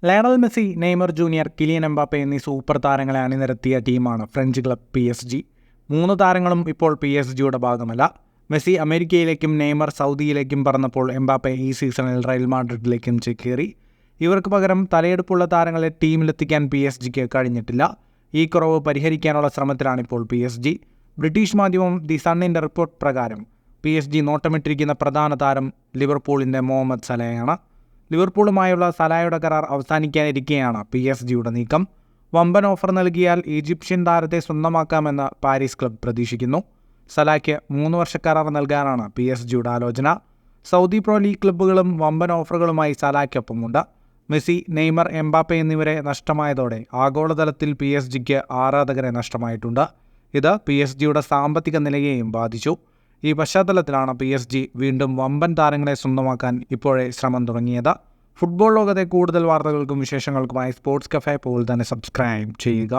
Lionel Messi, Neymar junior, Kylian Mbappe എന്നീ super താരങ്ങളെ അണിനിരത്തിയ ടീമാണ് ഫ്രഞ്ച് ക്ലബ് PSG. 3 താരങ്ങളും ഇപ്പോൾ PSG-യുടെ ഭാഗമല്ല. മെസ്സി അമേരിക്കയിലേക്കും നെയ്മർ സൗദിയിലേക്കും പറന്നപ്പോൾ എംബാപ്പെ ഈ സീസണിൽ റയൽ മാഡ്രിഡിലേക്കും ചേക്കേറി. ഇവർക്ക് പകരം തലയെടുപ്പുള്ള താരങ്ങളെ ടീമിലെത്തിക്കാൻ PSG-ക്ക് കഴിഞ്ഞിട്ടില്ല. ഈ കുറവ് പരിഹരിക്കാനുള്ള ശ്രമത്തിലാണിപ്പോൾ PSG. ബ്രിട്ടീഷ് മാധ്യമം ദി സണ്ണിൻ്റെ റിപ്പോർട്ട് പ്രകാരം PSG നോട്ടമിട്ടിരിക്കുന്ന പ്രധാന താരം ലിവർപൂളിൻ്റെ മുഹമ്മദ് സലയാണ്. ലിവർപൂളുമായുള്ള സലായുടെ കരാർ അവസാനിക്കാനിരിക്കെയാണ് PSG-യുടെ നീക്കം. വമ്പൻ ഓഫർ നൽകിയാൽ ഈജിപ്ഷ്യൻ താരത്തെ സ്വന്തമാക്കാമെന്ന് പാരീസ് ക്ലബ് പ്രതീക്ഷിക്കുന്നു. സലായ്ക്ക് 3 വർഷ കരാർ നൽകാനാണ് PSG-യുടെ ആലോചന. സൗദി പ്രോ ലീഗ് ക്ലബ്ബുകളും വമ്പൻ ഓഫറുകളുമായി സലായ്ക്കൊപ്പമുണ്ട്. മെസ്സി, നെയ്മർ, എംബാപ്പെ എന്നിവരെ നഷ്ടമായതോടെ ആഗോളതലത്തിൽ PSG-ക്ക് ആരാധകരെ നഷ്ടമായിട്ടുണ്ട്. ഇത് PSG-യുടെ സാമ്പത്തിക നിലയെയും ബാധിച്ചു. ഈ പശ്ചാത്തലത്തിലാണ് PSG വീണ്ടും വമ്പൻ താരങ്ങളെ സ്വന്തമാക്കാൻ ഇപ്പോഴേ ശ്രമം തുടങ്ങിയത്. ഫുട്ബോൾ ലോകത്തെ കൂടുതൽ വാർത്തകൾക്കും വിശേഷങ്ങൾക്കുമായി സ്പോർട്സ് കഫേ പോൽ തന്നെ സബ്സ്ക്രൈബ് ചെയ്യുക.